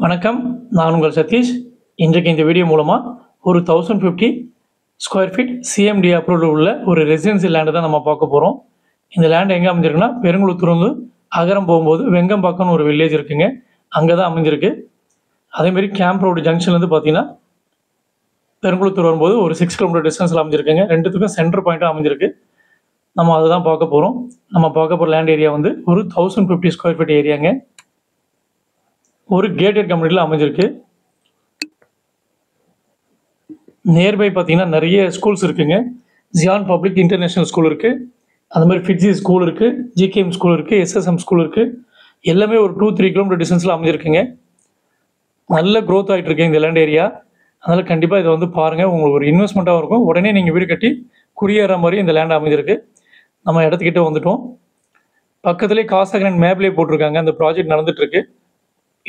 வணக்கம். நான் உங்கள் சதீஷ். இன்றைக்கு இந்த வீடியோ மூலமாக ஒரு 1050 ஸ்கொயர் ஃபீட் சிஎம்டி அப்ரூவல் உள்ள ஒரு ரெசிடென்சியல் லேண்டு தான் நம்ம பார்க்க போகிறோம். இந்த லேண்ட் எங்கே அமைஞ்சிருக்குன்னா, பெருங்குளத்தூர்ந்து அகரம் போகும்போது வெங்கம்பாக்கம்னு ஒரு வில்லேஜ் இருக்குங்க, அங்கே தான் அமைஞ்சிருக்கு. அதேமாரி கேம்ப் ரோடு ஜங்ஷன்லேருந்து பார்த்தீங்கன்னா பெருங்குளத்தூர் வரும்போது ஒரு 6 கிலோமீட்டர் டிஸ்டன்ஸில் அமைஞ்சிருக்குங்க. ரெண்டுத்துக்கும் சென்டர் பாயிண்ட்டாக அமைஞ்சிருக்கு. நம்ம அதை தான் பார்க்க போகிறோம். நம்ம பார்க்க போகிற லேண்ட் ஏரியா வந்து ஒரு 1050 ஸ்கொயர் ஃபீட் ஏரியாங்க. ஒரு கேட்டட் கம்யூனிட்டியில் அமைஞ்சிருக்கு. நியர்பை பார்த்தீங்கன்னா நிறைய ஸ்கூல்ஸ் இருக்குங்க. ஜியான் பப்ளிக் இன்டர்நேஷ்னல் ஸ்கூல் இருக்குது, அது மாதிரி ஃபிட்ஸி ஸ்கூல் இருக்குது, ஜிகேஎம் ஸ்கூல் இருக்குது, எஸ்எஸ்எம் ஸ்கூல் இருக்குது. எல்லாமே ஒரு 2-3 கிலோமீட்டர் டிஸ்டன்ஸில் அமைஞ்சிருக்குங்க. நல்ல க்ரோத் ஆகிட்டு இருக்கு இந்த லேண்ட் ஏரியா. அதனால் கண்டிப்பாக இதை வந்து பாருங்கள், உங்களுக்கு ஒரு இன்வெஸ்ட்மெண்ட்டாகவும் இருக்கும். உடனே நீங்கள் வீடு கட்டி குடியேற மாதிரி இந்த லேண்ட் அமைஞ்சிருக்கு. நம்ம இடத்துக்கிட்ட வந்துட்டோம். பக்கத்துலேயே காசா கிராண்ட் மேப்லேயே போட்டிருக்காங்க. அந்த ப்ராஜெக்ட் நடந்துகிட்ருக்கு.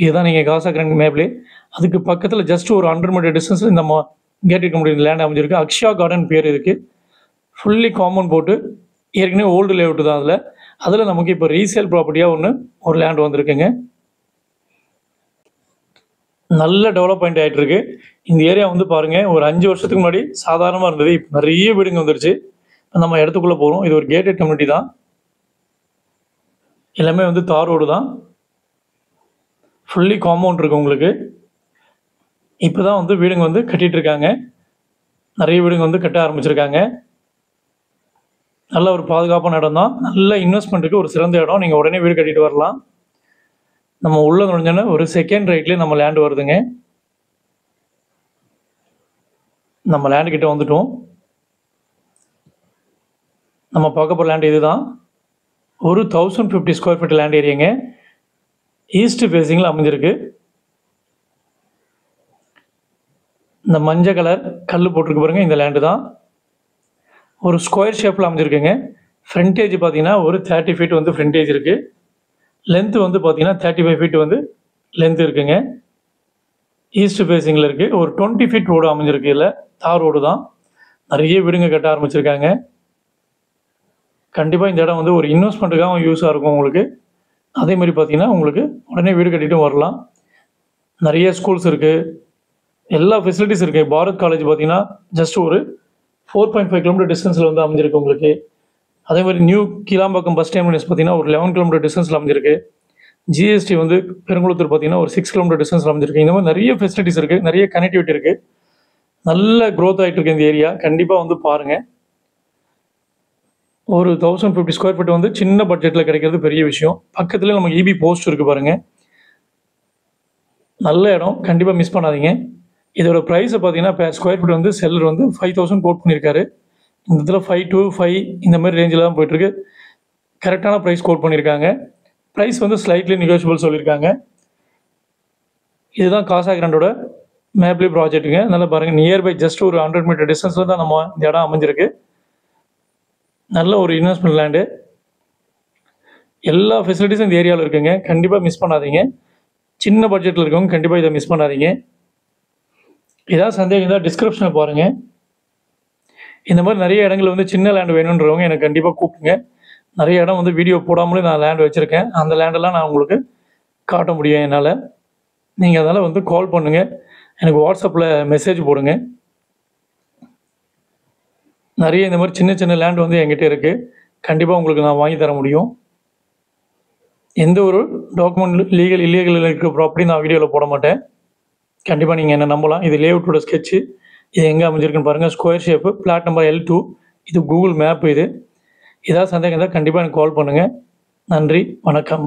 இதுதான் நீங்கள் காசா கிராண்ட் மேப்லே. அதுக்கு பக்கத்தில் ஜஸ்ட் ஒரு 100 மீட்டர் டிஸ்டன்ஸில் இந்த கேட்டட் கம்யூனிட்டி லேண்ட் அமைஞ்சிருக்கு. அக்ஷயா கார்டன் பேர் இதுக்கு. ஃபுல்லி காம்பவுண்ட் போட்டு ஏற்கனவே ஓல்டு லேஅவுட் தான். அதில் நமக்கு இப்போ ரீசேல் ப்ராப்பர்ட்டியாக ஒரு லேண்ட் வந்திருக்குங்க. நல்ல டெவலப்மெண்ட் ஆகிட்டு இருக்கு இந்த ஏரியா. வந்து பாருங்கள், ஒரு 5 வருஷத்துக்கு முன்னாடி சாதாரணமாக இருந்தது, இப்போ நிறைய வீடுங்க வந்துருச்சு. நம்ம இடத்துக்குள்ளே போகிறோம். இது ஒரு கேட்டட் கம்யூனிட்டி தான். எல்லாமே வந்து தார் ரோடு தான். ஃபுல்லி காம்பவுண்ட் இருக்குது உங்களுக்கு. இப்போ தான் வந்து வீடுங்க வந்து கட்டிகிட்டு இருக்காங்க. நிறைய வீடுங்க வந்து கட்ட ஆரம்பிச்சிருக்காங்க. நல்ல ஒரு பாதுகாப்பான இடம் தான். நல்ல இன்வெஸ்ட்மெண்ட்டுக்கு ஒரு சிறந்த இடம். நீங்கள் உடனே வீடு கட்டிட்டு வரலாம். நம்ம உள்ளே நுழைஞ்சோன்னா ஒரு செகண்ட் ரைட்லேயே நம்ம லேண்டு வருதுங்க. நம்ம லேண்டு கிட்ட வந்துட்டோம். நம்ம பார்க்க போகிற லேண்ட் இது தான். ஒரு 1050 ஸ்கொயர் ஃபீட் லேண்ட் ஏரியாங்க. ஈஸ்ட் ஃபேஸிங்கில் அமைஞ்சிருக்கு. இந்த மஞ்சள் கலர் கல் போட்டிருக்கு பாருங்கள், இந்த லேண்டு தான். ஒரு ஸ்கொயர் ஷேப்பில் அமைஞ்சிருக்குங்க. ஃப்ரண்டேஜ் பார்த்தீங்கன்னா ஒரு 30 ஃபீட் வந்து ஃப்ரண்டேஜ் இருக்குது. லென்த்து வந்து பார்த்தீங்கன்னா 35 ஃபீட் வந்து லென்த் இருக்குங்க. ஈஸ்ட் ஃபேஸிங்கில் இருக்குது. ஒரு 20 ஃபீட் ரோடு அமைஞ்சிருக்கு. இல்லை, தார் ரோடு தான். நிறைய வீடுங்க கட்ட ஆரம்பிச்சிருக்காங்க. கண்டிப்பாக இந்த இடம் வந்து ஒரு இன்வெஸ்ட்மெண்ட்டுக்காகவும் யூஸாக இருக்கும் உங்களுக்கு. அதே மாதிரி பார்த்தீங்கன்னா உங்களுக்கு உடனே வீடு கட்டிட்டும் வரலாம். நிறைய ஸ்கூல்ஸ் இருக்குது, எல்லா ஃபெசிலிட்டிஸ் இருக்குது. பாரத் காலேஜ் பார்த்தீங்கன்னா ஜஸ்ட் ஒரு 4.5 கிலோமீட்டர் டிஸ்டன்ஸில் வந்து அமைஞ்சிருக்கு உங்களுக்கு. அதே மாதிரி நியூ கீழாம்பாக்கம் பஸ் டெர்மினஸ் பார்த்தீங்கன்னா ஒரு 11 கிலோமீட்டர் டிஸ்டன்ஸில் அமைஞ்சிருக்கு. ஜிஎஸ்டி வந்து பெருங்குளத்தூர் பார்த்தீங்கன்னா ஒரு 6 கிலோமீட்டர் டிஸ்டன்ஸில் அமைஞ்சிருக்கு. இந்த மாதிரி நிறைய ஃபெசிலிட்டிஸ் இருக்குது, நிறைய கனெக்டிவிட்டி இருக்குது. நல்ல க்ரோத் ஆகிட்டு இருக்குது இந்த ஏரியா. கண்டிப்பாக வந்து பாருங்கள். ஒரு 1050 ஸ்கொயர் ஃபீட் வந்து சின்ன பட்ஜெட்டில் கிடைக்கிறது பெரிய விஷயம். பக்கத்துலேயே நமக்கு இபி போஸ்ட் இருக்குது பாருங்கள். நல்ல இடம், கண்டிப்பாக மிஸ் பண்ணாதீங்க. இதோட ப்ரைஸை பார்த்தீங்கன்னா இப்போ ஸ்கொயர் ஃபீட் வந்து செல்லர் வந்து 5000 கோட் பண்ணியிருக்காரு. இந்த இதில் 5 to 5 இந்த மாதிரி ரேஞ்சில் தான் போயிட்டுருக்கு. கரெக்டான ப்ரைஸ் கோட் பண்ணியிருக்காங்க. ப்ரைஸ் வந்து ஸ்லைட்லி நெகோஷியபிள் சொல்லியிருக்காங்க. இதுதான் காசா கிராண்டோட மேப்லி ப்ராஜெக்ட்டுங்க. நல்லா பாருங்கள், நியர்பை ஜஸ்ட் ஒரு 100 மீட்டர் டிஸ்டன்ஸில் தான் நம்ம இந்த இடம் அமைஞ்சிருக்கு. நல்ல ஒரு இன்வெஸ்ட்மெண்ட் லேண்டு. எல்லா ஃபெசிலிட்டிஸும் இந்த ஏரியாவில் இருக்குங்க. கண்டிப்பாக மிஸ் பண்ணாதீங்க. சின்ன பட்ஜெட்டில் இருக்கவங்க கண்டிப்பாக இதை மிஸ் பண்ணாதீங்க. ஏதாவது சந்தேகம் இருந்தால் டிஸ்கிரிப்ஷனில் பாருங்கள். இந்த மாதிரி நிறைய இடங்கள் வந்து சின்ன லேண்டு வேணுன்றவங்க எனக்கு கண்டிப்பாக கூப்பிடுங்க. நிறைய இடம் வந்து வீடியோ போடாமலே நான் லேண்டு வச்சுருக்கேன். அந்த லேண்டெல்லாம் நான் உங்களுக்கு காட்ட முடியும் என்னால். நீங்கள் அதனால் வந்து கால் பண்ணுங்கள், எனக்கு வாட்ஸ்அப்பில் மெசேஜ் போடுங்க. நிறைய இந்த மாதிரி சின்ன சின்ன லேண்ட் வந்து என்கிட்ட இருக்குது. கண்டிப்பாக உங்களுக்கு நான் வாங்கி தர முடியும். எந்த ஒரு டாக்குமெண்ட் இல்லீகல் இருக்க ப்ராப்பர்ட்டி நான் வீடியோவில் போட மாட்டேன். கண்டிப்பாக நீங்கள் என்ன நம்பலாம். இது லேஅவுட்டோட ஸ்கெட்சு. இது எங்கே அமைஞ்சிருக்குன்னு பாருங்கள். Square shape, flat number L2. இது கூகுள் மேப். இது ஏதாவது சந்தேகம் இருந்தால் கண்டிப்பாக எனக்கு கால் பண்ணுங்கள். நன்றி, வணக்கம்.